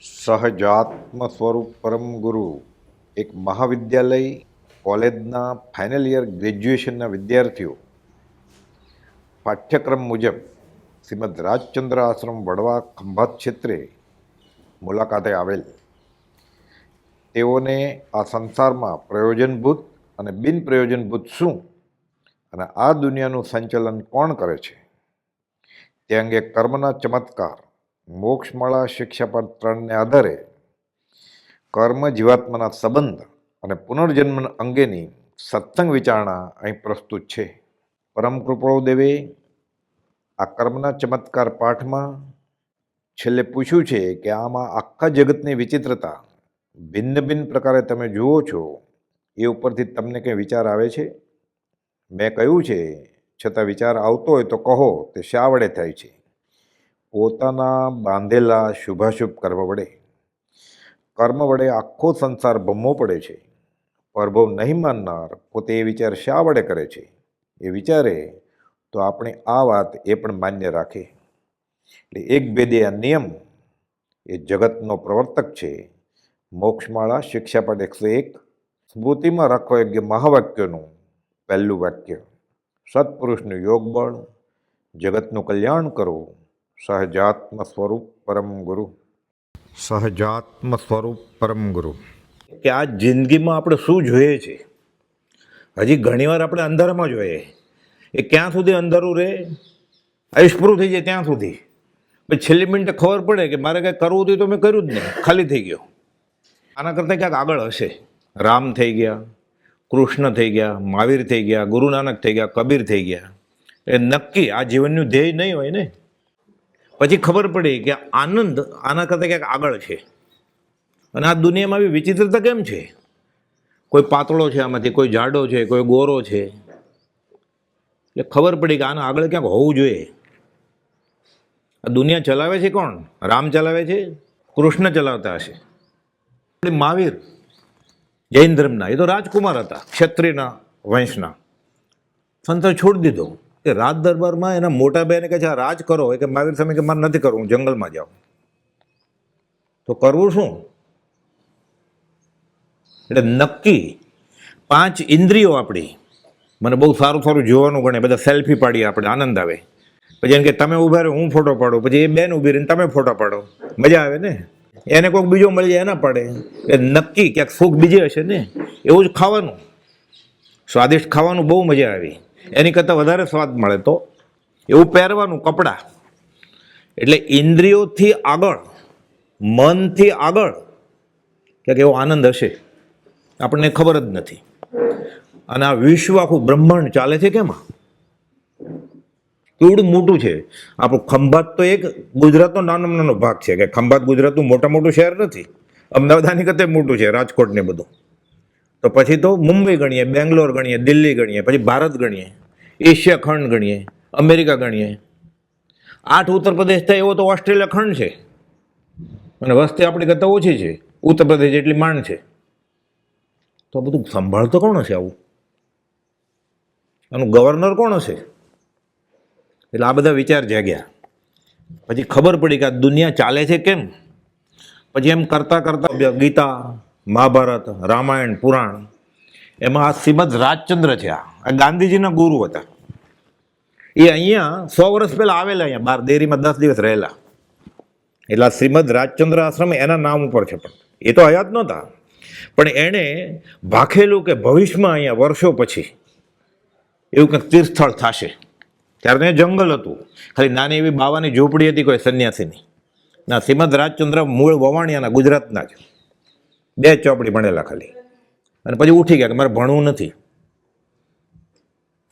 સહજાત્મ સ્વરૂપ પરમ ગુરુ એક મહાવિદ્યાલય કોલેજના ફાઇનલ યર ગ્રેજ્યુએશનના વિદ્યાર્થીઓ પાઠ્યક્રમ મુજબ શ્રીમદ રાજચંદ્ર આશ્રમ વડવા ખંભાત ક્ષેત્રે મુલાકાતે આવેલ. તેઓને આ સંસારમાં પ્રયોજનભૂત અને બિનપ્રયોજનભૂત શું અને આ દુનિયાનું સંચાલન કોણ કરે છે તે અંગે કર્મના ચમત્કાર મોક્ષમાળા શિક્ષાપદ 3ને આધારે કર્મ જીવાત્માના સંબંધ અને પુનર્જન્મ અંગેની સત્સંગ વિચારણા અહીં પ્રસ્તુત છે. પરમ કૃપાળુદેવે આ કર્મના ચમત્કાર પાઠમાં છેલ્લે પૂછ્યું છે કે આમાં આખા જગતની વિચિત્રતા ભિન્ન ભિન્ન પ્રકારે તમે જુઓ છો, એ ઉપરથી તમને કંઈ વિચાર આવે છે? મેં કહ્યું છે, છતાં વિચાર આવતો હોય તો કહો. તે શા વડે થાય છે? પોતાના બાંધેલા શુભાશુભ કર્મ વડે. કર્મ વડે આખો સંસાર ભમવો પડે છે. પરભવ નહીં માનનાર પોતે એ વિચાર શા વડે કરે છે? એ વિચારે તો આપણે આ વાત એ પણ માન્ય રાખે. એટલે એક ભેદે આ નિયમ એ જગતનો પ્રવર્તક છે. મોક્ષમાળા શિક્ષાપદ 101 સ્મૃતિમાં રાખવા યોગ્ય મહાવાક્યનું પહેલું વાક્ય: સત્પુરુષનું યોગ બળ, જગતનું કલ્યાણ કરો, સહજાત્મ સ્વરૂપ પરમ ગુરુ. સહજાત્મ સ્વરૂપ પરમ ગુરુ કે આ જિંદગીમાં આપણે શું જોઈએ છે? હજી ઘણીવાર આપણે અંધારામાં જોઈએ. એ ક્યાં સુધી અંધારું રહે? આયુષ પૂરું થઈ જાય ત્યાં સુધી. પછી છેલ્લી મિનિટે ખબર પડે કે મારે કંઈ કરવું હતું તો મેં કર્યું જ નહીં, ખાલી થઈ ગયો. આના કરતાં ક્યાંક આગળ હશે. રામ થઈ ગયા, કૃષ્ણ થઈ ગયા, મહાવીર થઈ ગયા, ગુરુ નાનક થઈ ગયા, કબીર થઈ ગયા. એ નક્કી આ જીવનનું ધ્યેય નહીં હોય ને. પછી ખબર પડી કે આનંદ આના કરતાં ક્યાંક આગળ છે. અને આ દુનિયામાં આવી વિચિત્રતા કેમ છે? કોઈ પાતળો છે, આમાંથી કોઈ જાડો છે, કોઈ ગોરો છે. એટલે ખબર પડી કે આના આગળ ક્યાંક હોવું જોઈએ. આ દુનિયા ચલાવે છે કોણ? રામ ચલાવે છે? કૃષ્ણ ચલાવતા હશે? મહાવીર જૈન ધર્મના, એ તો રાજકુમાર હતા, ક્ષત્રિયના વંશના. સંતો છોડી દીધો કે રાજ દરબારમાં એના મોટા બહેને કહે છે આ રાજ કરો. એ કે મહાવીર સ્વામી કે મારે નથી કરવું, જંગલમાં જાઓ. તો કરવું શું? એટલે નક્કી 5 ઇન્દ્રિયો આપણી, મને બહુ સારું સારું જોવાનું ગણે, બધા સેલ્ફી પાડીએ, આપણે આનંદ આવે. પછી એને કે તમે ઊભા રહો, હું ફોટો પાડું. પછી એ બેન ઊભી રહીને તમે ફોટો પાડો, મજા આવે ને. એને કોઈક બીજો મળી જાય એના પાડે. એ નક્કી ક્યાંક સુખ બીજે હશે ને. એવું જ ખાવાનું, સ્વાદિષ્ટ ખાવાનું બહુ મજા આવી, એની કરતાં વધારે સ્વાદ મળે. તો એવું પહેરવાનું કપડાં. એટલે ઇન્દ્રિયોથી આગળ, મનથી આગળ ક્યાંક એવો આનંદ હશે, આપણને ખબર જ નથી. અને આ વિશ્વ આખું બ્રહ્માંડ ચાલે છે કેમાં? કેવડું મોટું છે આપણું ખંભાત. તો એક ગુજરાતનો નાનામાં નાનો ભાગ છે. કે ખંભાત ગુજરાતનું મોટું શહેર નથી, અમદાવાદની કરતાં મોટું છે, રાજકોટ ને બધું. તો પછી તો મુંબઈ ગણીએ, બેંગ્લોર ગણીએ, દિલ્હી ગણીએ, પછી ભારત ગણીએ, એશિયા ખંડ ગણીએ, અમેરિકા ગણીએ. 8 ઉત્તર પ્રદેશ થાય એવો તો ઓસ્ટ્રેલિયા ખંડ છે. અને વસ્તી આપણી કરતાં ઓછી છે, ઉત્તર પ્રદેશ જેટલી માંડ છે. તો આ બધું સંભાળતો કોણ હશે? આનું ગવર્નર કોણ હશે? એટલે આ બધા વિચાર જાગ્યા. પછી ખબર પડી કે આ દુનિયા ચાલે છે કેમ. પછી એમ કરતાં કરતાં ગીતા, મહાભારત, રામાયણ, પુરાણ, એમાં આ શ્રીમદ રાજચંદ્ર છે. આ ગાંધીજીના ગુરુ હતા. એ અહીંયા 100 વર્ષ પહેલાં આવેલા, અહીંયા બાર દેરીમાં 10 દિવસ રહેલા. એટલે આ શ્રીમદ રાજચંદ્ર આશ્રમ એના નામ ઉપર છે. પણ એ તો હયાત નહોતા. પણ એણે ભાખેલું કે ભવિષ્યમાં અહીંયા વર્ષો પછી એવું કંઈક તીર્થસ્થળ થશે. ત્યારે ત્યાં જંગલ હતું, ખાલી નાની એવી બાવાની ઝૂંપડી હતી કોઈ સંન્યાસીની. ના, શ્રીમદ રાજચંદ્ર મૂળ વવાણિયાના, ગુજરાતના જ. 2 ચોપડી ભણેલા ખાલી. અને પછી ઉઠી ગયા કે મારે ભણવું નથી.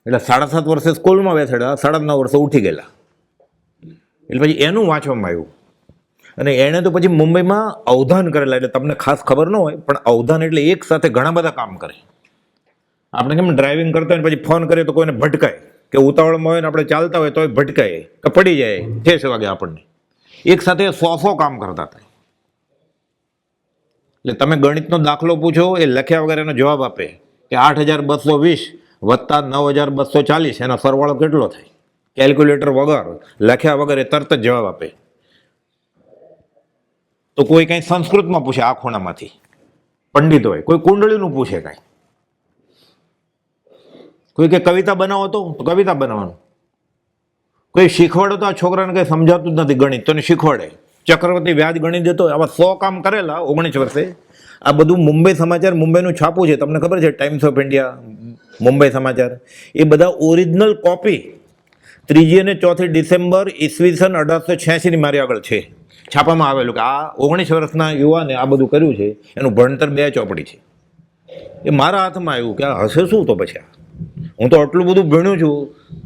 એટલે 7.5 વર્ષે સ્કૂલમાં બેસાડ્યા, 9.5 વર્ષે ઉઠી ગયેલા. એટલે પછી એનું વાંચવામાં આવ્યું. અને એણે તો પછી મુંબઈમાં અવધાન કરેલા. એટલે તમને ખાસ ખબર ન હોય, પણ અવધાન એટલે એક સાથે ઘણા બધા કામ કરે. આપણે કેમ ડ્રાઇવિંગ કરતા હોય પછી ફોન કરીએ તો કોઈને ભટકાય, કે ઉતાવળમાં હોય ને આપણે ચાલતા હોય તો ભટકાય કે પડી જાય, 6 વાગે આપણને. એક સાથે 100 કામ કરતા હતા. એટલે તમે ગણિતનો દાખલો પૂછો, એ લખ્યા વગર એનો જવાબ આપે કે 8,220 વત્તા 9,240 એનો સરવાળો કેટલો થાય? કેલ્ક્યુલેટર વગર, લખ્યા વગર એ તરત જ જવાબ આપે. તો કોઈ કંઈ સંસ્કૃતમાં પૂછે આ ખૂણામાંથી, પંડિત હોય, કોઈ કુંડળીનું પૂછે કાંઈ, કોઈ કે કવિતા બનાવો તો કવિતા બનાવવાનું, કોઈ શીખવાડો તો આ છોકરાને કંઈ સમજાતું જ નથી ગણિત તો શીખવાડે, ચક્રવર્તી વ્યાજ ગણી દેતો. આવા 100 કામ કરેલા 19 વર્ષે. આ બધું મુંબઈ સમાચાર, મુંબઈનું છાપું છે, તમને ખબર છે, ટાઈમ્સ ઓફ ઇન્ડિયા, મુંબઈ સમાચાર, એ બધા ઓરિજિનલ કોપી 3 અને 4 ડિસેમ્બર ઈસવીસન 1886ની મારી આગળ છે, છાપામાં આવેલું કે આ 19 વર્ષના યુવાને આ બધું કર્યું છે, એનું ભણતર 2 ચોપડી છે. એ મારા હાથમાં આવ્યું કે આ હશે શું? તો પછી હું તો આટલું બધું ભણ્યું છું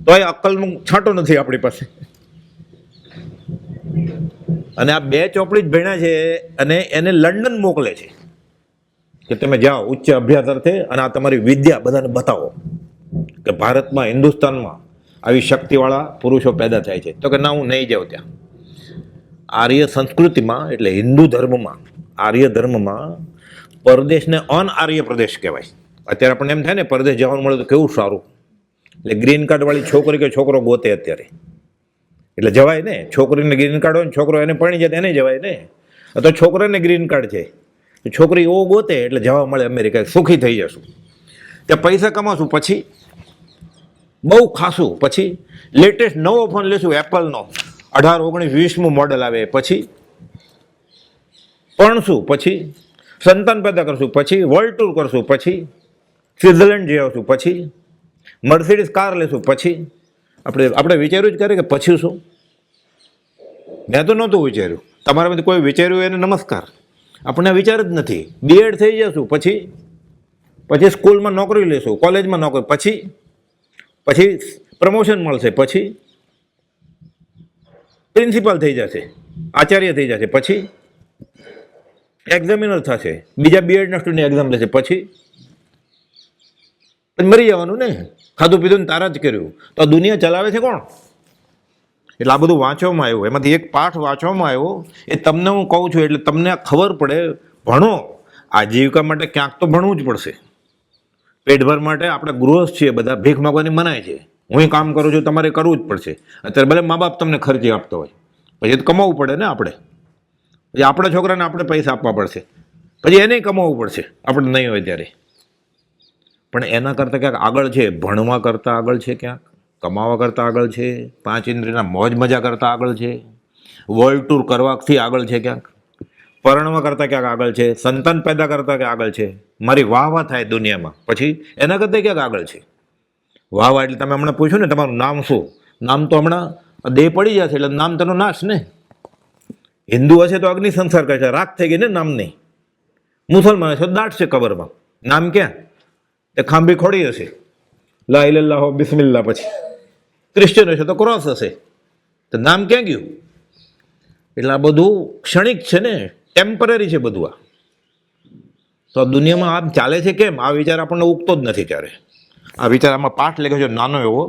તોય અક્કલનું છાંટો નથી આપણી પાસે. અને આ 2 ચોપડી જ ભણ્યા છે અને એને લંડન મોકલે છે કે તમે જાઓ ઉચ્ચ અભ્યાસ અર્થે અને આ તમારી વિદ્યા બધાને બતાવો કે ભારતમાં, હિન્દુસ્તાનમાં આવી શક્તિવાળા પુરુષો પેદા થાય છે. તો કે ના, હું નહીં જાઉં ત્યાં. આર્ય સંસ્કૃતિમાં એટલે હિન્દુ ધર્મમાં, આર્ય ધર્મમાં પરદેશને અનઆર્ય પ્રદેશ કહેવાય. અત્યારે આપણને એમ થાય ને પરદેશ જવાનું મળે તો કેવું સારું, એટલે ગ્રીન કાર્ડવાળી છોકરી કે છોકરો ગોતે અત્યારે, એટલે જવાય ને. છોકરીને ગ્રીન કાર્ડ હોય ને છોકરો એને પરણી જાય એને જવાય ને. તો છોકરાને ગ્રીન કાર્ડ છે, છોકરી એવો ગોતે એટલે જવા મળે અમેરિકા, સુખી થઈ જશું, ત્યાં પૈસા કમાશું, પછી બહુ ખાશું, પછી લેટેસ્ટ નવો ફોન લેશું એપલનો, 18, 19, 20મું મોડલ આવે, પછી ભણશું, પછી સંતાન પેદા કરશું, પછી વર્લ્ડ ટૂર કરશું, પછી સ્વિટ્ઝરલેન્ડ જઈ આવશું, પછી મર્સિડીઝ કાર લેશું, પછી આપણે વિચાર્યું જ કરે કે પછી શું? મેં તો નહોતું વિચાર્યું, તમારામાંથી કોઈ વિચાર્યું એને નમસ્કાર. આપણને વિચાર જ નથી. બીએડ થઈ જશું, પછી સ્કૂલમાં નોકરી લેશું, કોલેજમાં નોકરી, પછી પ્રમોશન મળશે, પછી પ્રિન્સિપાલ થઈ જશે, આચાર્ય થઈ જશે, પછી એક્ઝામિનર થશે, બીજા બીએડના સ્ટુડન્ટ એક્ઝામ લેશે, પછી મરી જવાનું ને. ખાધું પીધું ને તારા જ કર્યું. તો આ દુનિયા ચલાવે છે કોણ? એટલે આ બધું વાંચવામાં આવ્યું, એમાંથી એક પાઠ વાંચવામાં આવ્યો, એ તમને હું કહું છું એટલે તમને ખબર પડે. ભણો, આજીવિકા માટે ક્યાંક તો ભણવું જ પડશે. પેટભર માટે આપણે ગૃહસ્થ છીએ, બધા ભીખ માગવાની મનાય છે. હું કામ કરું છું, તમારે કરવું જ પડશે. અત્યારે ભલે મા બાપ તમને ખર્ચી આપતો હોય, પછી તો કમાવવું પડે ને આપણે. પછી આપણા છોકરાને આપણે પૈસા આપવા પડશે, પછી એને કમાવવું પડશે, આપણે નહીં હોય ત્યારે. પણ એના કરતાં ક્યાંક આગળ છે, ભણવા કરતાં આગળ છે, ક્યાંક કમાવા કરતાં આગળ છે, 5 ઇન્દ્રિયના મોજ મજા કરતાં આગળ છે, વર્લ્ડ ટૂર કરવાથી આગળ છે, ક્યાંક પરણવા કરતાં ક્યાંક આગળ છે, સંતાન પેદા કરતાં ક્યાંક આગળ છે, મારી વાહ વાહ થાય દુનિયામાં, પછી એના કરતાં ક્યાંક આગળ છે. વાહ વાહ એટલે તમે હમણાં પૂછ્યું ને તમારું નામ શું? નામ તો હમણાં દેહ પડી જશે એટલે નામ તેનો નાશ ને. હિન્દુ હશે તો અગ્નિ સંસ્કાર કરે છે, રાખ થઈ ગઈ ને નામની. મુસલમાન હશે તો દાટશે કબરમાં. નામ ક્યાં? એ ખાંભી ખોડી હશે, લા ઇલાહા હો બિસ્મિલ્લાહ. પછી ક્રિશ્ચન હશે તો ક્રોસ હશે, તો નામ ક્યાં ગયું? એટલે આ બધું ક્ષણિક છે ને, ટેમ્પરરી છે બધું. આ તો આ દુનિયામાં આમ ચાલે છે કેમ? આ વિચાર આપણને ઉગતો જ નથી ક્યારે. આ વિચાર આમાં પાઠ લખ્યો છે નાનો એવો,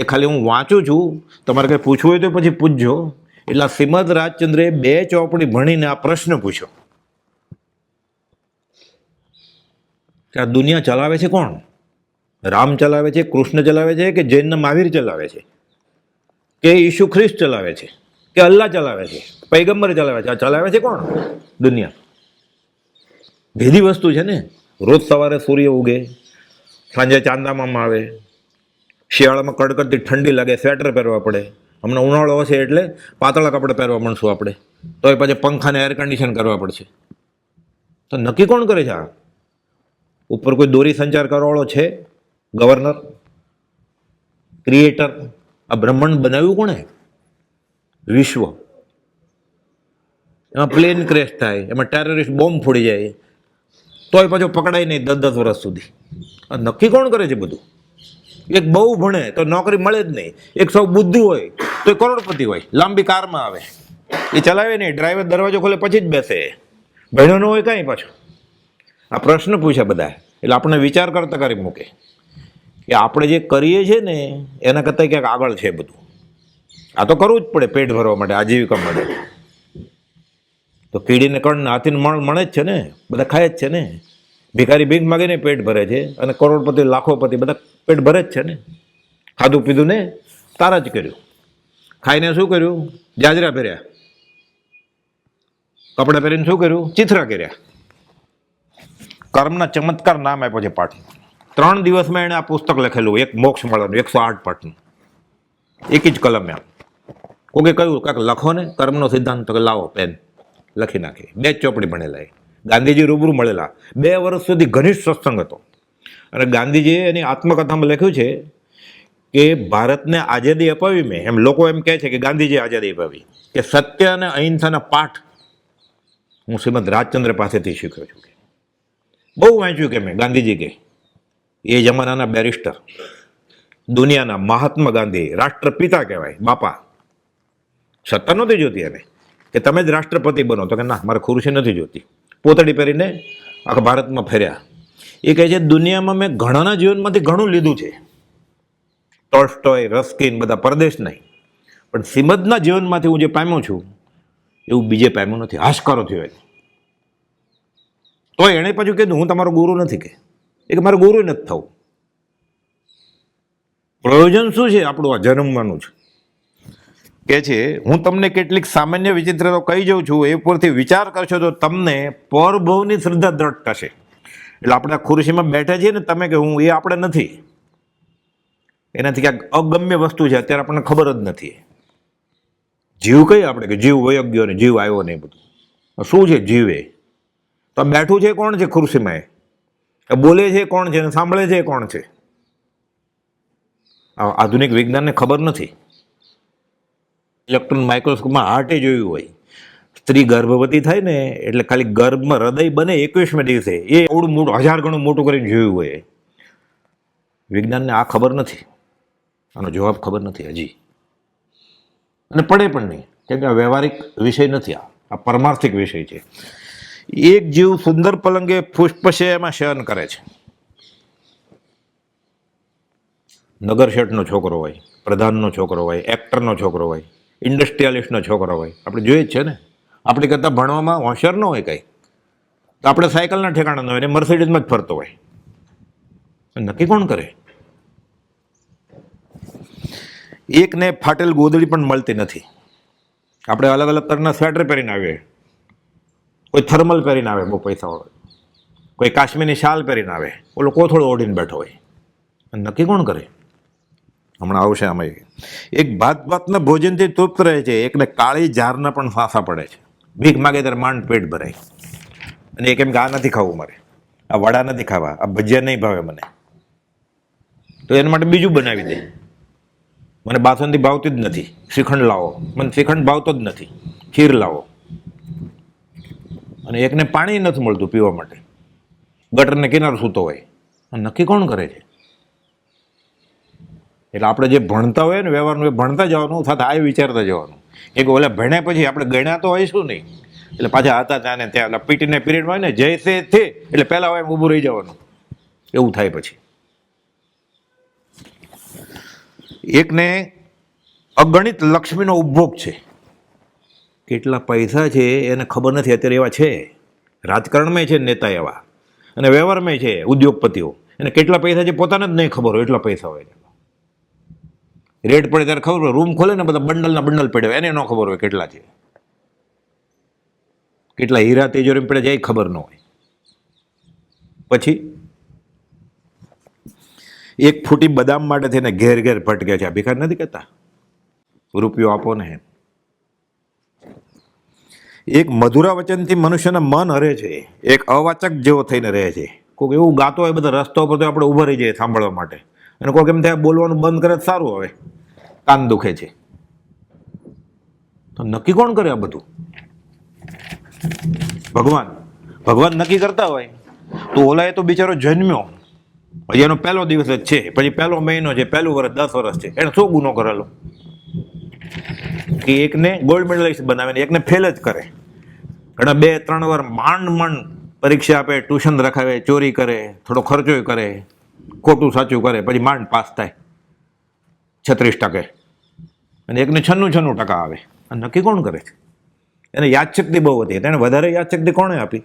એ ખાલી હું વાંચું છું, તમારે કંઈ પૂછવું હોય તો પછી પૂછજો. એટલે શ્રીમદ રાજચંદ્રે 2 ચોપડી ભણીને આ પ્રશ્ન પૂછ્યો કે આ દુનિયા ચલાવે છે કોણ? રામ ચલાવે છે, કૃષ્ણ ચલાવે છે, કે જૈનના મહાવીર ચલાવે છે, કે ઈસુ ખ્રિસ્ત ચલાવે છે, કે અલ્લાહ ચલાવે છે, પૈગંબર ચલાવે છે? આ ચલાવે છે કોણ? દુનિયા. ભેદી વસ્તુ છે ને. રોજ સવારે સૂર્ય ઉગે, સાંજે ચાંદામામાં આવે, શિયાળામાં કડકડતી ઠંડી લાગે, સ્વેટર પહેરવા પડે. હમણાં ઉનાળો હશે એટલે પાતળા કપડાં પહેરવા મળશું આપણે, તોય પછી પંખાને એર કન્ડિશન કરવા પડશે. તો નક્કી કોણ કરે છે? આ ઉપર કોઈ દોરી સંચાર કરવાવાળો છે? Governor, creator? આ બ્રહ્માંડ બનાવ્યું કોણે? વિશ્વ. એમાં પ્લેન ક્રેશ થાય, એમાં ટેરરિસ્ટ બોમ્બ ફોડી જાય, તોય પાછો પકડાય નહીં 10-10 વર્ષ સુધી. આ નક્કી કોણ કરે છે બધું? એક બહુ ભણે તો નોકરી મળે જ નહીં, એક સૌ બુદ્ધિ હોય તો કરોડપતિ હોય, લાંબી કારમાં આવે, એ ચલાવે નહીં, ડ્રાઈવર દરવાજો ખોલે પછી જ બેસે, ભણ્યો ન હોય કાંઈ પાછો. આ પ્રશ્ન પૂછ્યા બધા, એટલે આપણે વિચાર કરતા કરી મૂકે કે આપણે જે કરીએ છીએ ને એના કરતાં ક્યાંક આગળ છે બધું. આ તો કરવું જ પડે પેટ ભરવા માટે, આજીવિકા માટે. તો કીડીને કણને હાથીને મણ મળે જ છે ને, બધા ખાય જ છે ને. ભિખારી ભીખ માગીને પેટ ભરે છે, અને કરોડપતિ લાખોપતિ બધા પેટ ભરે જ છે ને. ખાધું પીધું ને તારા જ કર્યું, ખાઈને શું કર્યું? જાજરા પહેર્યા, કપડાં પહેરીને શું કર્યું? ચિત્ર કર્યા. કર્મના ચમત્કાર નામ આપ્યો છે પાઠ. 3 દિવસમાં એણે આ પુસ્તક લખેલું, એક મોક્ષ મળવાનું 108 પાઠનું, એક જ કલમે. કોકે કહ્યું કાંઈક લખો ને કર્મનો સિદ્ધાંત, તો કે લાવો પેન, લખી નાખી. 2 ચોપડી ભણેલા. ગાંધીજી રૂબરૂ મળેલા, 2 વર્ષ સુધી ઘનિષ્ઠ સત્સંગ હતો. અને ગાંધીજીએ એની આત્મકથામાં લખ્યું છે કે ભારતને આઝાદી અપાવી મેં, એમ લોકો એમ કહે છે કે ગાંધીજીએ આઝાદી અપાવી, કે સત્ય અને અહિંસાના પાઠ હું શ્રીમદ રાજચંદ્ર પાસેથી શીખ્યો છું. બહુ વાંચ્યું કે મેં. ગાંધીજી કે એ જમાનાના બેરિસ્ટર, દુનિયાના મહાત્મા ગાંધી, રાષ્ટ્રપિતા કહેવાય, બાપા. સત્તા નહોતી જોતી એને કે તમે જ રાષ્ટ્રપતિ બનો, તો કે ના, મારે ખુરશી નથી જોતી. પોતડી પહેરીને આખા ભારતમાં ફર્યા. એ કહે છે દુનિયામાં મેં ઘણાના જીવનમાંથી ઘણું લીધું છે, ટોલ્સ્ટોય, રસ્કિન, બધા પરદેશ નહીં, પણ શ્રીમદના જીવનમાંથી હું જે પામ્યો છું એવું બીજે પામ્યું નથી. હાશકારો થયો એને. તો એણે પાછું કીધું હું તમારો ગુરુ નથી, કે મારે ગુરુ નથી થવું. પ્રયોજન શું છે આપણું આ જન્મવાનું છે? કે છે હું તમને કેટલીક સામાન્ય વિચિત્રતાઓ કહી જાઉં છું, એ પરથી વિચાર કરશો તો તમને પરભવની શ્રદ્ધા દ્રઢ થશે. એટલે આપણે આ ખુરશીમાં બેઠા છીએ ને તમે કે હું, એ આપણે નથી. એનાથી ક્યાંક અગમ્ય વસ્તુ છે, અત્યારે આપણને ખબર જ નથી. જીવ કહીએ આપણે કે જીવ વયો ગયો ને જીવ આવ્યો ને, એ બધું શું છે જીવ? એ તો બેઠું છે કોણ છે ખુરશીમાં? એ બોલે છે કોણ છે? સાંભળે છે કોણ છે? આધુનિક વિજ્ઞાનને ખબર નથી. ઇલેક્ટ્રોન માઇક્રોસ્કોપમાં હાર્ટે જોયું હોય, સ્ત્રી ગર્ભવતી થાય ને એટલે ખાલી ગર્ભમાં હૃદય બને 21મે દિવસે, એ એવડું મોટું 1000 ગણું મોટું કરીને જોયું હોય. વિજ્ઞાનને આ ખબર નથી, આનો જવાબ ખબર નથી હજી, અને પડે પણ નહીં, કેમ કે આ વ્યવહારિક વિષય નથી, આ પરમાર્થિક વિષય છે. એક જીવ સુંદર પલંગે પુષ્પશયમાં શયન કરે છે. નગર શેઠનો છોકરો હોય, પ્રધાનનો છોકરો હોય, એક્ટરનો છોકરો હોય, ઇન્ડસ્ટ્રીયાલિસ્ટનો છોકરો હોય, આપણે જોઈએ જ છે ને. આપણી કરતાં ભણવામાં હોશિયાર ન હોય કંઈ, તો આપણે સાયકલના ઠેકાણા ન હોય ને મર્સિડીઝમાં જ ફરતો હોય. નક્કી કોણ કરે? એકને ફાટેલ ગોદડી પણ મળતી નથી. આપણે અલગ અલગ તરના સ્વેટર પહેરીને આવીએ, કોઈ થર્મલ પહેરીને આવે બહુ પૈસાવાળો, કોઈ કાશ્મીરની શાલ પહેરીને આવે, ઓલો કોથળો ઓઢીને બેઠો હોય. નક્કી કોણ કરે? હમણાં આવશે આમાં. એક ભાત ભાતના ભોજનથી તૃપ્ત રહે છે, એકને કાળી ઝારના પણ ફાંસા પડે છે. ભીખ માગે ત્યારે માંડ પેટ ભરાય. અને એ કેમ કે આ નથી ખાવું મારે, આ વડા નથી ખાવા, આ ભજીયા નહીં ભાવે મને, તો એના માટે બીજું બનાવી દે. મને બાસુંદી ભાવતી જ નથી, શ્રીખંડ લાવો, મને શ્રીખંડ ભાવતો જ નથી, ખીર લાવો. અને એકને પાણી નથી મળતું પીવા માટે, ગટરને કિનારે સૂતો હોય. નક્કી કોણ કરે છે? એટલે આપણે જે ભણતા હોય ને વ્યવહારનું, એ ભણતા જવાનું, સાથે આ વિચારતા જવાનું. એક ઓલા ભણ્યા પછી આપણે ગણ્યા તો હોઈશું નહીં, એટલે પાછા હતા ત્યાં ને ત્યાં પીટીને પીરિયડ હોય ને, જય તે એટલે પહેલાં હોય એમ ઊભું રહી જવાનું, એવું થાય. પછી એકને અગણિત લક્ષ્મીનો ઉપભોગ છે. કેટલા પૈસા છે એને ખબર નથી, અત્યારે એવા છે રાજકારણમાં છે નેતા એવા, અને વ્યવહારમાં છે ઉદ્યોગપતિઓ, એને કેટલા પૈસા છે પોતાને જ નહીં ખબર હોય, એટલા પૈસા હોય. રેડ પડે ત્યારે ખબર હોય, રૂમ ખોલે ને બધા બંડલના બંડલ પડ્યા, એને ન ખબર હોય કેટલા છે. કેટલા હીરા તિજોરી પડે જાય ખબર ન હોય. પછી એક ફૂટી બદામ માટે થઈને ઘેર ઘેર ભટકે છે. આ ભિખારી નથી કહેતા રૂપિયો આપો ને. એક મધુરા વચનથી મનુષ્યના મન હરે છે, એક અવાચક જેવો થઈને રહે છે. કોઈક એવું ગાતો હોય બધા રસ્તા ઉપર, તો આપણે ઊભા રહી જઈએ સાંભળવા માટે. અને કોઈક એમ થાય બોલવાનું બંધ કરે સારું, હવે કાન દુખે છે. તો નક્કી કોણ કરે આ બધું? ભગવાન નક્કી કરતા હોય તો ઓલા એ તો બિચારો જન્મ્યો, હજી એનો પહેલો દિવસ જ છે, પછી પહેલો મહિનો છે, પહેલું વર્ષ 10 વર્ષ છે, એને શું ગુનો કરેલો કે એકને ગોલ્ડ મેડલિસ્ટ બનાવે ને એકને ફેલ જ કરે? ઘણા 2-3 વાર માંડ પરીક્ષા આપે, ટ્યુશન રખાવે, ચોરી કરે, થોડો ખર્ચો કરે, ખોટું સાચું કરે, પછી માંડ પાસ થાય 36%, અને એકને 96% આવે. અને નક્કી કોણ કરે છે? એને યાદશક્તિ બહુ હતી, તેને વધારે યાદશક્તિ કોણે આપી?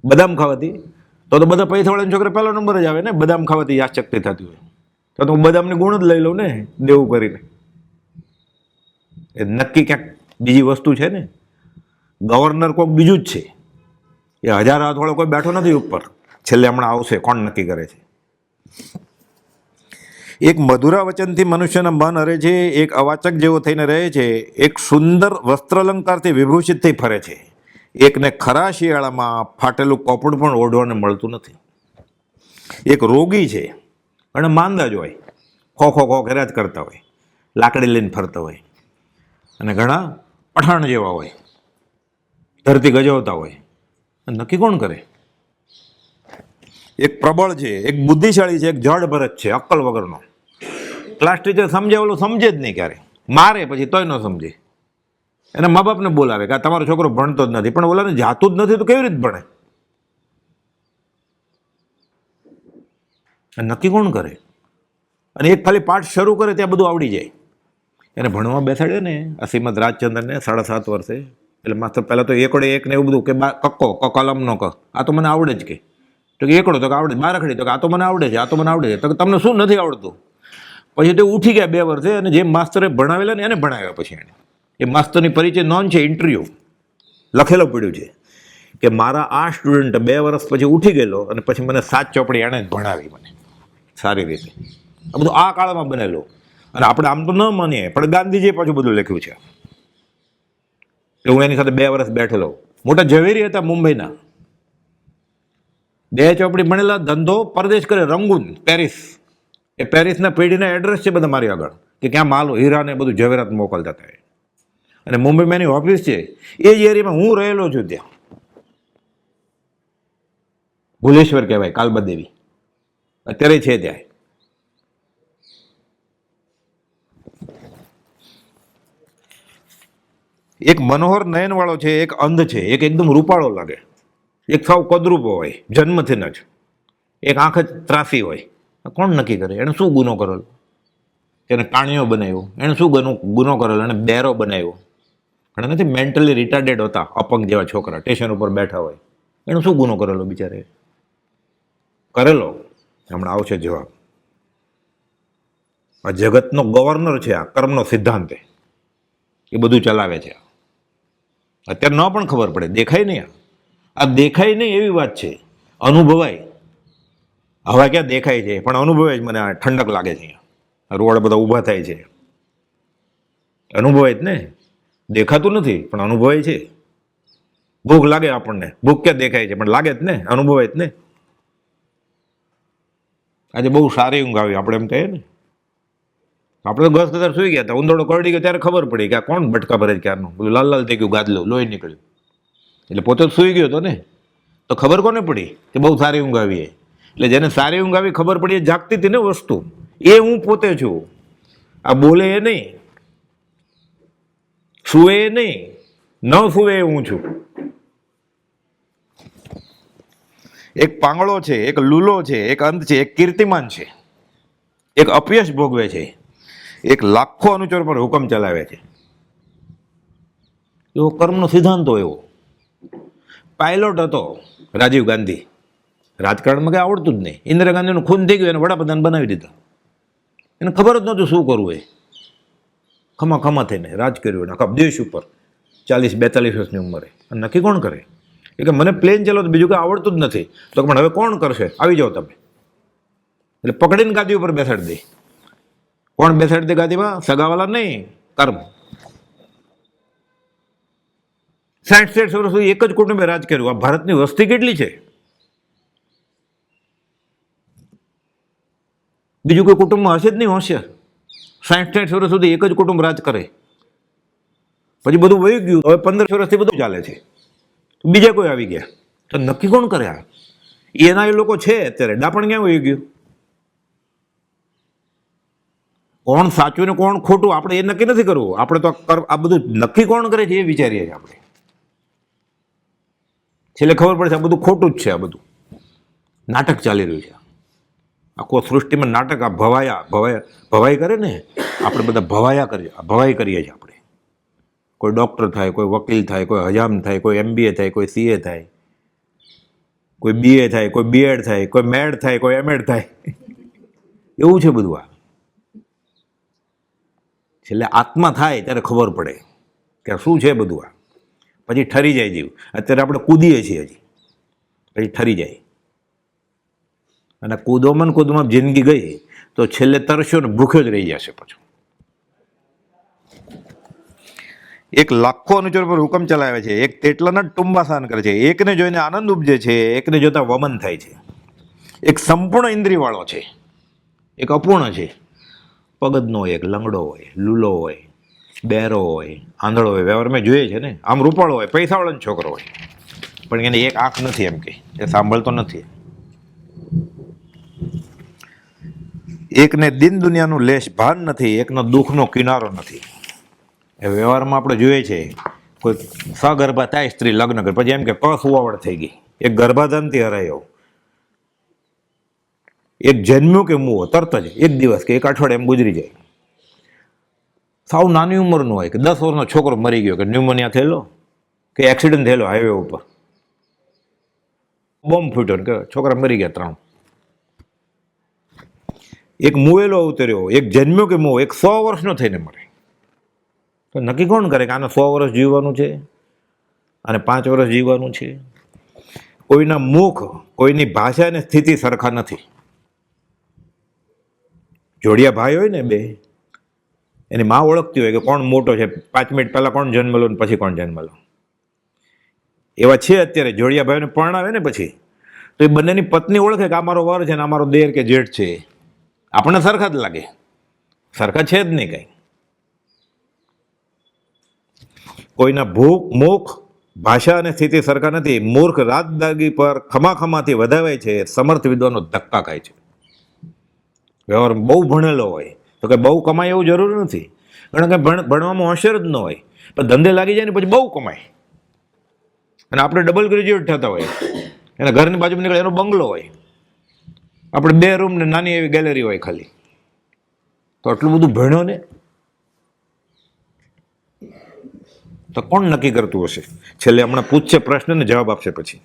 બદામ ખાવાથી? તો બધા પૈસાવાળાના છોકરા પહેલો નંબર જ આવે ને, બદામ ખાવાથી યાદશક્તિ થતી હોય. તો હું બદામની ગુણ જ લઈ લઉં ને દેવું કરીને. એ નક્કી ક્યાંક બીજી વસ્તુ છે ને. ગવર્નર કોઈક બીજું જ છે. એ 1000 હાથવાળો કોઈ બેઠો નથી ઉપર. છેલ્લે હમણાં આવશે, કોણ નક્કી કરે છે? એક મધુરા વચનથી મનુષ્યના મન હરે છે, એક અવાચક જેવો થઈને રહે છે, એક સુંદર વસ્ત્રાલંકારથી વિભૂષિત થઈ ફરે છે, એકને ખરા શિયાળામાં ફાટેલું કપડું પણ ઓઢવાને મળતું નથી. એક રોગી છે અને માંદા જ હોય, ખો કર્યા જ કરતા હોય, લાકડી લઈને ફરતા હોય, અને ઘણા પઠાણ જેવા હોય, ધરતી ગજવતા હોય. નક્કી કોણ કરે? એક પ્રબળ છે, એક બુદ્ધિશાળી છે, એક જડ ભરત છે, અક્કલ વગરનો. ક્લાસ ટીચર સમજે ઓલું સમજે જ નહીં, ક્યારે મારે પછી તોય ન સમજે. એના મા બાપને બોલાવે કે તમારો છોકરો ભણતો જ નથી, પણ ઓલાને જાતું જ નથી તો કેવી રીતે ભણે? નક્કી કોણ કરે? અને એક ખાલી પાઠ શરૂ કરે ત્યાં બધું આવડી જાય. એને ભણવા બેસાડે ને આ શ્રીમદ રાજચંદ્રને 7.5 વર્ષે, એટલે માસ્તર પહેલાં તો એકડે એક ને એવું બધું કે કક્કો કલમનો ક, આ તો મને આવડે જ કે. તો કે એકડો તો કે આવડે, બારખડી તો કે આ તો મને આવડે છે, આ તો મને આવડે છે. તો કે તમને શું નથી આવડતું? પછી તે ઉઠી ગયા 2 વર્ષે, અને જે માસ્તરે ભણાવેલા ને એને ભણાવ્યા. પછી એને એ માસ્તરની પરિચય નોંધ છે, ઇન્ટરવ્યૂ લખેલો પડ્યું છે કે મારા આ સ્ટુડન્ટ 2 વર્ષ પછી ઉઠી ગયેલો, અને પછી મને 7 ચોપડી એણે જ ભણાવી મને સારી રીતે. આ બધું આ કાળમાં બનેલું. અને આપણે આમ તો ન માનીએ, પણ ગાંધીજીએ પાછું બધું લખ્યું છે. હું એની સાથે 2 વર્ષ બેઠેલો. મોટા ઝવેરી હતા મુંબઈના, 2 ચોપડી ભણેલા, ધંધો પરદેશ કરે, રંગૂન, પેરિસ. એ પેરિસના પેઢીના એડ્રેસ છે બધા મારી આગળ, કે ક્યાં માલ હીરા ને બધું ઝવેરાત મોકલતા હતા. અને મુંબઈમાં એની ઓફિસ છે, એ જ એરિયામાં હું રહેલો છું. ત્યાં ભુલેશ્વર કહેવાય, કાલબા દેવી અત્યારે છે ત્યાં. એક મનોહર નયનવાળો છે, એક અંધ છે, એક એકદમ રૂપાળો લાગે, એક સાવ કદરૂપો હોય જન્મથી જ, એક આંખ જ ત્રાસી હોય. કોણ નક્કી કરે એને શું ગુનો કરેલો? એને કાણિયો બનાવ્યો, એને શું ગુનો કરેલો? એને બેરો બનાવ્યો. પણ નથી મેન્ટલી રિટાર્ડેડ હતા, અપંગ જેવા છોકરા સ્ટેશન ઉપર બેઠા હોય. એનો શું ગુનો કરેલો બિચારે? કરેલો. હમણાં આવશે જવાબ. આ જગતનો ગવર્નર છે આ કર્મનો સિદ્ધાંત, એ બધું ચલાવે છે. અત્યારે ન પણ ખબર પડે, દેખાય નહીં. આ દેખાય નહીં એવી વાત છે, અનુભવાય. હવે ક્યાં દેખાય છે, પણ અનુભવાય જ. મને આ ઠંડક લાગે છે, રોડ બધા ઊભા થાય છે, અનુભવાય જ ને. દેખાતું નથી પણ અનુભવાય છે. ભૂખ લાગે આપણને, ભૂખ ક્યાં દેખાય છે, પણ લાગે જ ને, અનુભવાય જ ને. આજે બહુ સારી ઊંઘ આવી, આપણે એમ કહીએ ને. આપણે તો ગસ કદાચ સુઈ ગયા હતા, ઉંદરડો કરડી ગયો ત્યારે ખબર પડી કે આ કોણ ભટકા ભરે ક્યારનું, બધું લાલ લાલ થઈ ગયું, ગાદલું લોહી નીકળ્યું. એટલે પોતે જ સુઈ ગયો હતો ને, તો ખબર કોને પડી કે બહુ સારી ઊંઘ આવી? એટલે જેને સારી ઊંઘ આવી ખબર પડી, એ જાગતી હતી ને વસ્તુ. એ હું પોતે છું. આ બોલે એ નહીં, સુવે એ નહીં, ન સુવે એ હું છું. એક પાંગળો છે, એક લૂલો છે, એક અંધ છે, એક કીર્તિમાન છે, એક અપયશ ભોગવે છે, એક લાખો અનુચર પર હુકમ ચલાવે છે. એવો કર્મનો સિદ્ધાંત એવો. પાયલોટ હતો રાજીવ ગાંધી, રાજકારણમાં કંઈ આવડતું જ નહીં. ઇન્દિરા ગાંધીનું ખૂન થઈ ગયું, એને વડાપ્રધાન બનાવી દીધા. એને ખબર જ નહોતું શું કરવું. એ ખમા થઈને રાજ કર્યું આખા દેશ ઉપર 40-42 વર્ષની ઉંમરે. અને નક્કી કોણ કરે? એ કે મને પ્લેન ચલો તો બીજું કંઈ આવડતું જ નથી. તો પણ હવે કોણ કરશે? આવી જાઓ તમે. એટલે પકડીને ગાદી ઉપર બેસાડી દે. કોણ બેસાડી દે ગાદીમાં? સગાવાલા નહીં, કર્મ. 60 વર્ષ સુધી એક જ કુટુંબે રાજ કર્યું. આ ભારતની વસ્તી કેટલી છે? બીજું કોઈ કુટુંબમાં હશે જ નહીં હોશિયાર. 60 વર્ષ સુધી એક જ કુટુંબ રાજ કરે, પછી બધું વહી ગયું. હવે 15 વર્ષથી બધું ચાલે છે, બીજા કોઈ આવી ગયા. તો નક્કી કોણ કરે? આ એના એ લોકો છે અત્યારે. ડાપણ ક્યાં વહી ગયું? કોણ સાચું ને કોણ ખોટું આપણે એ નક્કી નથી કરવું. આપણે તો આ બધું નક્કી કોણ કરે છે એ વિચારીએ છીએ આપણે. છેલ્લે ખબર પડે છે આ બધું ખોટું જ છે. આ બધું નાટક ચાલી રહ્યું છે. આખો સૃષ્ટિમાં નાટક. આ ભવાઈ કરે ને, આપણે બધા ભવાઈ કરીએ છીએ આપણે. કોઈ ડૉક્ટર થાય, કોઈ વકીલ થાય, કોઈ હજામ થાય, કોઈ MBA થાય, કોઈ CA થાય, કોઈ BA થાય, કોઈ BEd થાય, કોઈ મેડ થાય, કોઈ MEd થાય. એવું છે બધું. આ છેલ્લે આત્મા થાય ત્યારે ખબર પડે કે શું છે બધું. આ પછી ઠરી જાય જીવ. અત્યારે આપણે કૂદીએ છીએ હજી, પછી ઠરી જાય. અને કૂદોમાં જિંદગી ગઈ તો છેલ્લે તરસ્યો ને ભૂખ્યો જ રહી જશે પાછો. એક લાખો અનુચરો પર હુકમ ચલાવે છે, એક તેટલાના જ ટુંબાસાન કરે છે, એકને જોઈને આનંદ ઉપજે છે, એકને જોતા વમન થાય છે. એક સંપૂર્ણ ઇન્દ્રિયવાળો છે, એક અપૂર્ણ છે. પગજ ન હોય, એક લંગડો હોય, લૂલો હોય, બેરો હોય, આંધળો હોય. વ્યવહાર મેં જોઈએ છે ને, આમ રૂપાળો હોય, પૈસાવાળો છોકરો હોય, પણ એને એક આંખ નથી, એમ કે એ સાંભળતો નથી. એકને દિન દુનિયાનું લેશ ભાન નથી, એકનો દુઃખનો કિનારો નથી. એ વ્યવહારમાં આપણે જોઈએ છે, કોઈ સગર્ભા થાય સ્ત્રી લગ્ન કરે પછી એમ કે અસુવાવડ થઈ ગઈ, એક ગર્ભાધાનથી હરાયો, એક જન્મ્યો કે મુવો તરત જ એક દિવસ કે એક અઠવાડિયે એમ ગુજરી જાય. સાવ નાની ઉંમરનો હોય કે 10 વર્ષનો છોકરો મરી ગયો, કે ન્યુમોનિયા થયેલો, કે એક્સિડન્ટ થયેલો હાઈવે ઉપર, બોમ્બ ફૂટ્યો ને કે છોકરા મરી ગયા 3. એક મુવેલો ઉતર્યો, એક જન્મ્યો કે મુવો, એક 100 વર્ષનો થઈને મરે. તો નક્કી કોણ કરે કે આને 100 વર્ષ જીવવાનું છે અને 5 વર્ષ જીવવાનું છે? કોઈના મુખ, કોઈની ભાષા અને સ્થિતિ સરખા નથી. જોડિયા ભાઈ હોય ને બે, એની માં ઓળખતી હોય કે કોણ મોટો છે, 5 મિનિટ પહેલા કોણ જન્મેલો ને પછી કોણ જન્મેલો. એવા છે અત્યારે જોડિયા ભાઈઓને પરણાવે ને પછી તો એ બંનેની પત્ની ઓળખે કે આ મારો વર છે ને આ મારો દેર કે જેઠ છે. આપણને સરખા જ લાગે, સરખા છે જ નહીં કઈ. કોઈના મુખ, ભાષા અને સ્થિતિ સરખા નથી. મૂર્ખ રાતદાગી પર ખમાખમાથી વધાવે છે, સમર્થ વિદ્વાનો ધક્કા ખાય છે. વ્યવહાર બહુ ભણેલો હોય તો કે બહુ કમાય એવું જરૂર નથી. કારણ કે ભણવામાં હોશિયાર જ ન હોય, પણ ધંધે લાગી જાય ને પછી બહુ કમાય. અને આપણે ડબલ ગ્રેજ્યુએટ થતા હોય, એના ઘરની બાજુમાં નીકળે એનો બંગલો હોય, આપણે 2 રૂમ ને નાની એવી ગેલેરી હોય ખાલી. તો આટલું બધું ભણ્યો ને, તો કોણ નક્કી કરતું હશે? છેલ્લે હમણાં પૂછશે પ્રશ્ન ને જવાબ આપશે પછી.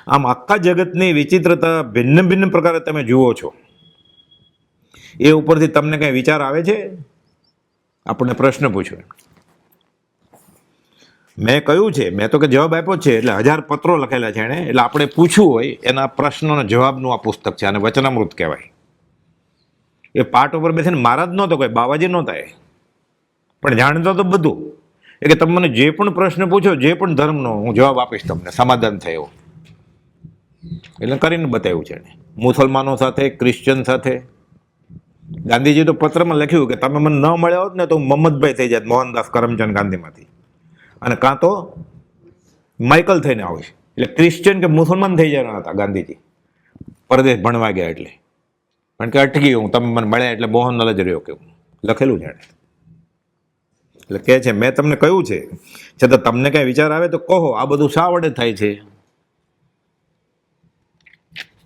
આમ આખા જગતની વિચિત્રતા ભિન્ન ભિન્ન પ્રકારે તમે જુઓ છો. એ ઉપરથી તમને કઈ વિચાર આવે છે? આપણને પ્રશ્ન પૂછ્યો, મેં કહ્યું છે, મેં તો કે જવાબ આપ્યો છે, એટલે 1000 પત્રો લખેલા છે એણે. એટલે આપણે પૂછવું હોય એના પ્રશ્નોના જવાબનું આ પુસ્તક છે, અને વચનામૃત કહેવાય. એ પાઠ ઉપર બેસીને મહારાજ નહોતો, કોઈ બાવાજી નહોતા, એ પણ જાણતો તો બધું. એ કે તમે મને જે પણ પ્રશ્ન પૂછો, જે પણ ધર્મનો, હું જવાબ આપીશ તમને, સમાધાન થાય એવો. એટલે કરીને બતાવ્યું છે એણે, મુસલમાનો સાથે, ક્રિશ્ચન સાથે. ગાંધીજી તો પત્રમાં લખ્યું કે તમે મને ન મળ્યા હોત ને તો હું મહમ્મદભાઈ થઈ જાત, મોહનદાસ કરમચંદ ગાંધીમાંથી, અને કાં તો માઇકલ થઈને આવીશ. એટલે ક્રિશ્ચિયન કે મુસલમાન થઈ જવાના હતા ગાંધીજી, પરદેશ ભણવા ગયા એટલે. કારણ કે અટકી હું, તમે મને મળ્યા એટલે મોહનલાલ જ રહ્યો, કેવું લખેલું છે એણે. એટલે કહે છે મેં તમને કહ્યું છે, છતાં તમને કઈ વિચાર આવે તો કહો, આ બધું શા વડે થાય છે?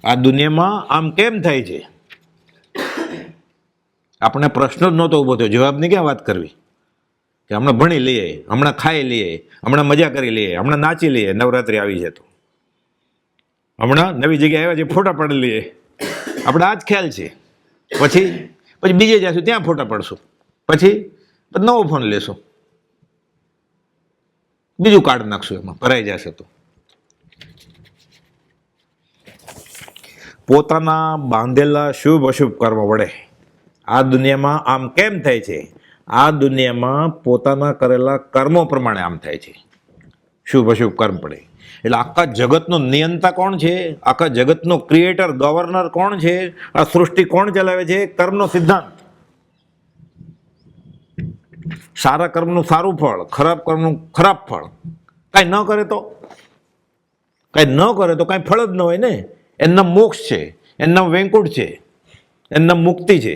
આ દુનિયામાં આમ કેમ થાય છે? આપણે પ્રશ્ન જ નહોતો ઊભો થયો, જવાબની ક્યાં વાત કરવી? કે હમણાં ભણી લઈએ, હમણાં ખાઈ લઈએ, હમણાં મજા કરી લઈએ, હમણાં નાચી લઈએ, નવરાત્રિ આવી છે તો હમણાં નવી જગ્યાએ આવ્યા છે ફોટા પાડી લઈએ. આપણે આ જ ખ્યાલ છે. પછી બીજે જઈશું ત્યાં ફોટા પાડશું, પછી નવો ફોન લેશું, બીજું કાર્ડ નાખશું, એમાં ભરાઈ જશે. તો પોતાના બાંધેલા શુભ અશુભ કર્મ વડે આ દુનિયામાં આમ કેમ થાય છે? આ દુનિયામાં પોતાના કરેલા કર્મો પ્રમાણે આમ થાય છે, શુભ અશુભ કર્મ પડે. એટલે આખા જગતનો નિયંતા કોણ છે? આખા જગતનો ક્રિએટર, ગવર્નર કોણ છે? આ સૃષ્ટિ કોણ ચલાવે છે? કર્મનો સિદ્ધાંત. સારા કર્મનું સારું ફળ, ખરાબ કર્મનું ખરાબ ફળ. કાંઈ ન કરે તો કાંઈ ફળ જ ન હોય ને. એમના મોક્ષ છે, એમના વૈકુંઠ છે, એમના મુક્તિ છે.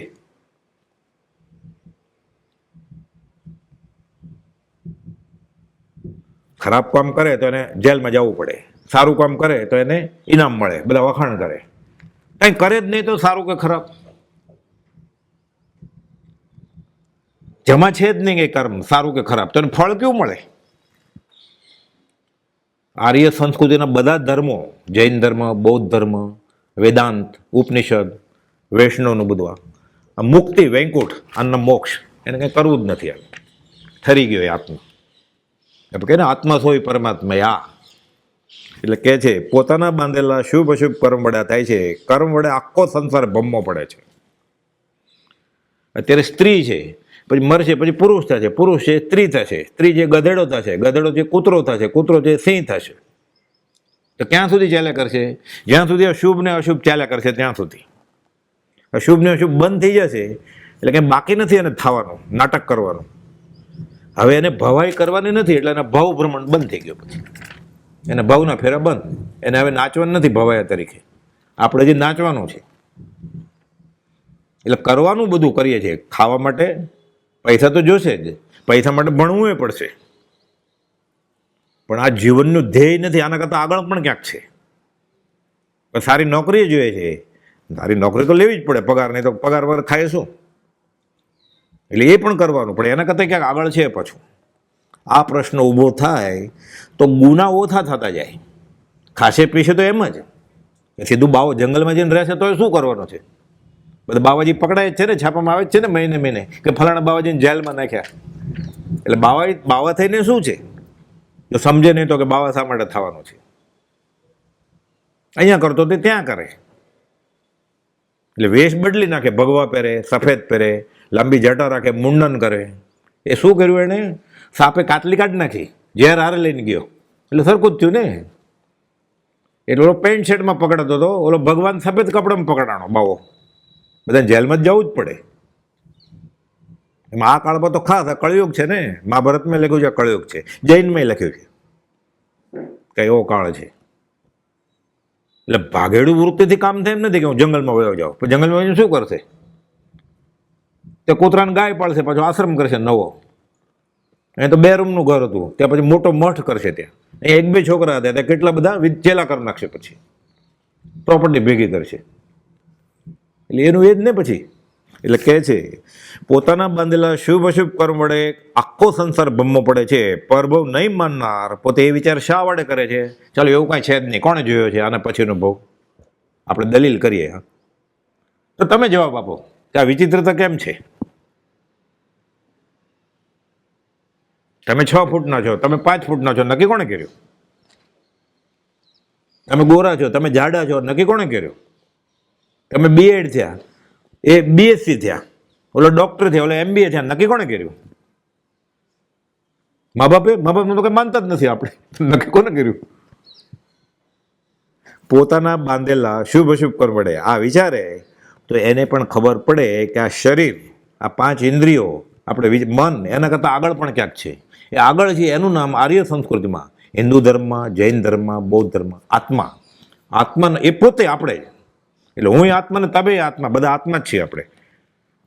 ખરાબ કામ કરે તો એને જેલમાં જવું પડે, સારું કામ કરે તો એને ઇનામ મળે, બધા વખાણ કરે. કંઈ કરે જ નહીં તો સારું કે ખરાબ, જેમાં છે જ નહીં કે કર્મ સારું કે ખરાબ, તો એને ફળ કેવું મળે? આર્ય સંસ્કૃતિના બધા ધર્મો, જૈન ધર્મ, બૌદ્ધ ધર્મ, વેદાંત, ઉપનિષદ, વૈષ્ણવનું બધું આ મુક્તિ, વૈકુંઠ, અન્ન મોક્ષ, એને કંઈ કરવું જ નથી. ઠરી ગયો એ આત્મા. એમ કે ને આત્મા સોય પરમાત્મા આ એટલે કે છે પોતાના બાંધેલા શુભ અશુભ કર્મ વડે થાય છે. કર્મ વડે આખો સંસાર ભમવો પડે છે. અત્યારે સ્ત્રી છે, પછી મરશે, પછી પુરુષ થશે, પુરુષ છે સ્ત્રી થશે, સ્ત્રી છે ગધેડો થશે, ગધેડો છે કૂતરો થશે, કૂતરો છે સિંહ થશે. તો ક્યાં સુધી ચાલ્યા કરશે? જ્યાં સુધી અશુભ ને અશુભ ચાલ્યા કરશે ત્યાં સુધી. અશુભ ને અશુભ બંધ થઈ જશે એટલે કંઈ બાકી નથી એને થવાનું, નાટક કરવાનું. હવે એને ભવાઈ કરવાની નથી એટલે એના ભાવ ભ્રમણ બંધ થઈ ગયો. પછી એને ભાવના ફેરા બંધ. એને હવે નાચવાનું નથી ભવાયા તરીકે, આપણે જે નાચવાનું છે. એટલે કરવાનું બધું કરીએ છીએ. ખાવા માટે પૈસા તો જોશે જ, પૈસા માટે ભણવું પડશે. પણ આ જીવનનું ધ્યેય નથી, આના કરતાં આગળ પણ ક્યાંક છે. પણ સારી નોકરી જોઈએ છે. સારી નોકરી તો લેવી જ પડે, પગાર નહીં તો પગાર વગર ખાય શું? એટલે એ પણ કરવાનું પડે, એના કરતાં ક્યાંક આગળ છે પાછું. આ પ્રશ્ન ઊભો થાય તો ગુના ઓછા થતા જાય. ખાશે પીશે તો એમ જ સીધું બાવો જંગલમાં જઈને રહેશે તો શું કરવાનું છે? બધા બાવાજી પકડાય જ છે ને, છાપામાં આવે જ છે ને મહિને મહિને કે ફલાણા બાવાજીને જેલમાં નાખ્યા. એટલે બાવા થઈને શું છે? જો સમજે નહીં તો કે બાવા શા માટે થવાનું છે. અહીંયા કરતો તે ત્યાં કરે. એટલે વેશ બદલી નાખે, ભગવા પહેરે, સફેદ પહેરે, લાંબી જટા રાખે, મુંડન કરે. એ શું કર્યું એને? સાપે કાટલી કાઢી નાખી, ઝેર હારે લઈને ગયો. એટલે સરખું જ થયું ને. એટલે ઓલો પેન્ટ શર્ટમાં પકડાતો હતો, ઓલો ભગવાન સફેદ કપડામાં પકડાણો બાવો. બધાને જેલમાં જ જવું જ પડે. એમાં આ કાળમાં તો ખાસ આ કળયુગ છે ને. મહાભારતમાં લખ્યું છે કળયુગ છે, જૈનમાં લખ્યું છે કે એવો કાળ છે. એટલે ભાગેડું વૃત્તિથી કામ થાય એમ નથી કે હું જંગલમાં વયો જાઉં. પણ જંગલમાં વયો શું કરશે? તે કૂતરાને ગાય પાળશે, પાછો આશ્રમ કરશે નવો. અહીં તો 2 રૂમનું ઘર હતું, ત્યાં પછી મોટો મઠ કરશે. ત્યાં અહીં 1-2 છોકરા હતા, ત્યાં કેટલા બધા ચેલા કરી નાખશે. પછી પ્રોપર્ટી ભેગી કરશે. એટલે એનું એ જ ને પછી. એટલે કહે છે પોતાના બાંધેલા શુભ અશુભ કર્મ વડે આખો સંસાર ભમવો પડે છે. પરભવ નહીં માનનાર પોતે એ વિચાર શા વડે કરે છે? ચાલો એવું કાંઈ છે જ નહીં, કોણે જોયો છે આના પછીનો ભવ? આપણે દલીલ કરીએ. તો તમે જવાબ આપો કે આ વિચિત્રતા કેમ છે? તમે 6 ફૂટના છો, તમે 5 ફૂટના છો, નક્કી કોણે કર્યું? તમે ગોરા છો, તમે જાડા છો, નક્કી કોણે કર્યું? તમે બીએડ થયા, એ બીએસસી થયા, ઓલો ડોક્ટર થયા, ઓલો MBA થયા, નક્કી કોણે કર્યું? મા બાપને તો કંઈ માનતા જ નથી આપણે. નક્કી કોને કર્યું? પોતાના બાંધેલા શુભ અશુભ કર્મ વડે આ વિચારે તો એને પણ ખબર પડે કે આ શરીર, આ 5 ઇન્દ્રિયો, આપણે મન એના કરતાં આગળ પણ ક્યાંક છે. એ આગળ છે એનું નામ આર્ય સંસ્કૃતિમાં, હિન્દુ ધર્મમાં, જૈન ધર્મમાં, બૌદ્ધ ધર્મમાં આત્મા. આત્મા એ પોતે આપણે જ. એટલે હું આત્મા ને તમે આત્મા, બધા આત્મા જ છીએ આપણે.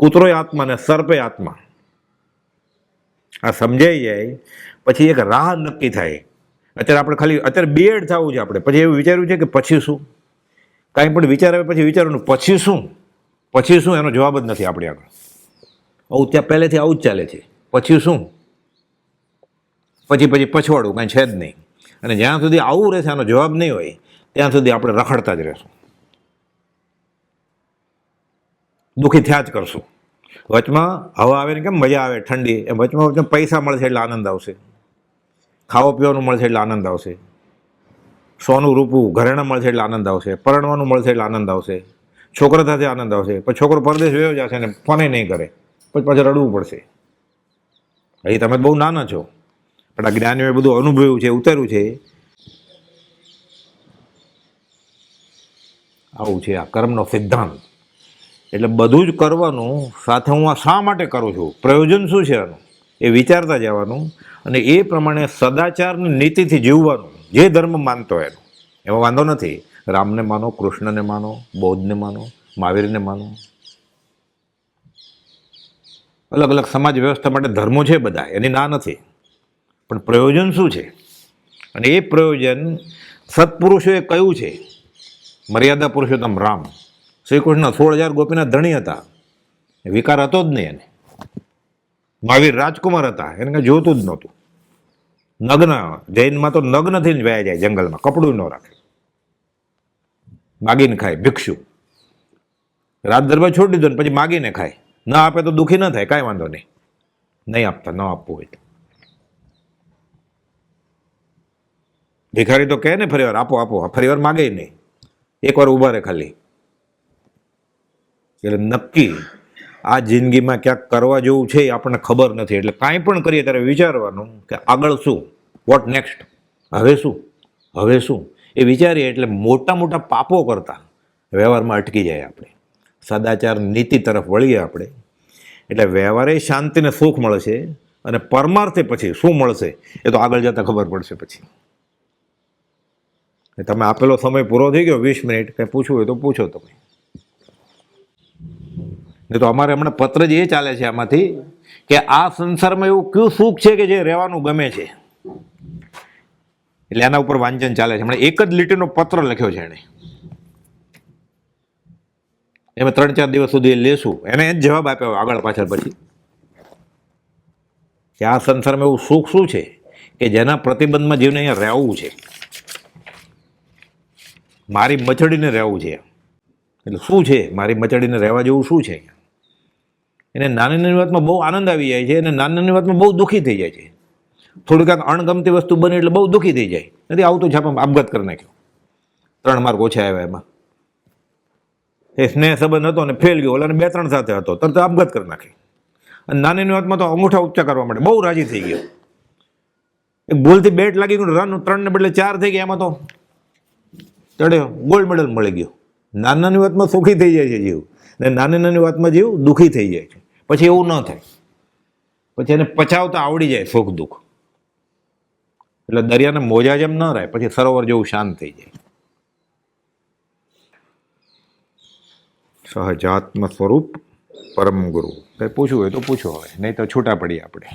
કૂતરોય આત્મા ને સર્પે આત્મા. આ સમજાઈ જાય પછી એક રાહ નક્કી થાય. અત્યારે બીએડ થવું છે આપણે, પછી એવું વિચાર્યું છે કે પછી શું? કાંઈ પણ વિચાર આવે પછી વિચારવાનું પછી શું? પછી શું? એનો જવાબ જ નથી આપણી આગળ. આવું ત્યાં પહેલેથી આવું જ ચાલે છે. પછી શું? પછી પછવાડું કાંઈ છે જ નહીં. અને જ્યાં સુધી આવું રહેશે, આનો જવાબ નહીં હોય, ત્યાં સુધી આપણે રખડતા જ રહેશું, દુઃખી થયા જ કરશું. વચમાં હવા આવે ને કેમ મજા આવે ઠંડી, એમ વચમાં પૈસા મળશે એટલે આનંદ આવશે, ખાવા પીવાનું મળશે એટલે આનંદ આવશે, સોનું રૂપું ઘરેણાં મળશે એટલે આનંદ આવશે, પરણવાનું મળશે એટલે આનંદ આવશે, છોકરા સાથે આનંદ આવશે. પછી છોકરો પરદેશ વયો જશે ને ફોને નહીં કરે, પછી પાછળ રડવું પડશે. અહીં તમે બહુ નાના છો, પણ આ જ્ઞાનીઓએ બધું અનુભવ્યું છે, ઉતાર્યું છે. આવું છે આ કર્મનો સિદ્ધાંત. એટલે બધું જ કરવાનું, સાથે હું આ શા માટે કરું છું, પ્રયોજન શું છે આનું, એ વિચારતા જવાનું. અને એ પ્રમાણે સદાચારની નીતિથી જીવવાનું. જે ધર્મ માનતો હોય એનું, એમાં વાંધો નથી. રામને માનો, કૃષ્ણને માનો, બૌદ્ધને માનો, મહાવીરને માનો. અલગ અલગ સમાજ વ્યવસ્થા માટે ધર્મો છે બધા, એની ના નથી. પણ પ્રયોજન શું છે? અને એ પ્રયોજન સત્પુરુષોએ કયું છે. મર્યાદા પુરુષોત્તમ રામ શ્રી કૃષ્ણ 16,000 ગોપીના ધણી હતા, વિકાર હતો જ નહીં એને. મહાવીર રાજકુમાર હતા, એને કંઈ જોતું જ નહોતું. નગ્ન, જૈનમાં તો નગ્ન થઈને વયા જાય જંગલમાં, કપડું ન રાખે, માગીને ખાય, ભિક્ષુ. રાત દરબાર છોડી દીધો ને પછી માગીને ખાય. ન આપે તો દુઃખી ન થાય, કાંઈ વાંધો નહીં, નહીં આપતા, ન આપવું હોય તો. ભિખારી તો કહે ને ફરીવાર આપો આપો, ફરીવાર માગે નહીં, એકવાર ઊભા રહે ખાલી. એટલે નક્કી આ જિંદગીમાં ક્યાંક કરવા જેવું છે એ આપણને ખબર નથી. એટલે કાંઈ પણ કરીએ ત્યારે વિચારવાનું કે આગળ શું, વોટ નેક્સ્ટ, હવે શું, હવે શું, એ વિચારીએ એટલે મોટા મોટા પાપો કરતા વ્યવહારમાં અટકી જાય આપણે, સદાચાર નીતિ તરફ વળીએ આપણે. એટલે વ્યવહારે શાંતિ ને સુખ મળશે, અને પરમાર્થે પછી શું મળશે એ તો આગળ જતાં ખબર પડશે. પછી તમે આપેલો સમય પૂરો થઈ ગયો, 20 મિનિટ, કંઈ પૂછવું હોય તો પૂછો તમે. નહીં તો અમારે હમણાં પત્ર જ એ ચાલે છે આમાંથી કે આ સંસારમાં એવું કયું સુખ છે કે જે રહેવાનું ગમે છે. એટલે એના ઉપર વાંચન ચાલે છે. હમણાં એક જ લીટીનો પત્ર લખ્યો છે એણે, એમાં 3-4 દિવસ સુધી લેશું, એને જ જવાબ આપ્યો આગળ પાછળ પછી કે આ સંસારમાં એવું સુખ શું છે કે જેના પ્રતિબંધમાં જીવને અહીંયા રહેવું છે, મારી મચડીને રહેવું છે. એટલે શું છે મારી મચડીને રહેવા જેવું શું છે? એને નાની નાની વાતમાં બહુ આનંદ આવી જાય છે, અને નાની નાની વાતમાં બહુ દુઃખી થઈ જાય છે. થોડી કાંઈક અણગમતી વસ્તુ બને એટલે બહુ દુઃખી થઈ જાય. નથી આવતું છાપામાં આપઘાત કરી નાખ્યો, 3 માર્ક ઓછા આવ્યા એમાં. એ સ્નેહ સંબંધ હતો અને ફેલ ગયો, ઓલાને 2-3 સાથે હતો, તરત આપઘાત કરી નાખી. અને નાની વાતમાં તો અંગૂઠા ઉપચા કરવા માટે બહુ રાજી થઈ ગયો. એક ભૂલથી બેટ લાગી ગયું, 3 ને બદલે 4 થઈ ગયા, એમાં તો ચડ્યો, ગોલ્ડ મેડલ મળી ગયો. નાની નાની વાતમાં સુખી થઈ જાય છે જીવ, ને નાની નાની વાતમાં જીવ દુઃખી થઈ જાય છે. પછી એવું ન થાય, પછી એને પચાવતા આવડી જાય સુખ દુઃખ. એટલે દરિયાને મોજા જેમ ન રહે, પછી સરોવર જેવું શાંત થઈ જાય. સહજાત્મ સ્વરૂપ પરમ ગુરુ. કંઈ પૂછવું હોય તો પૂછો હવે, નહીં તો છૂટા પડીએ આપણે.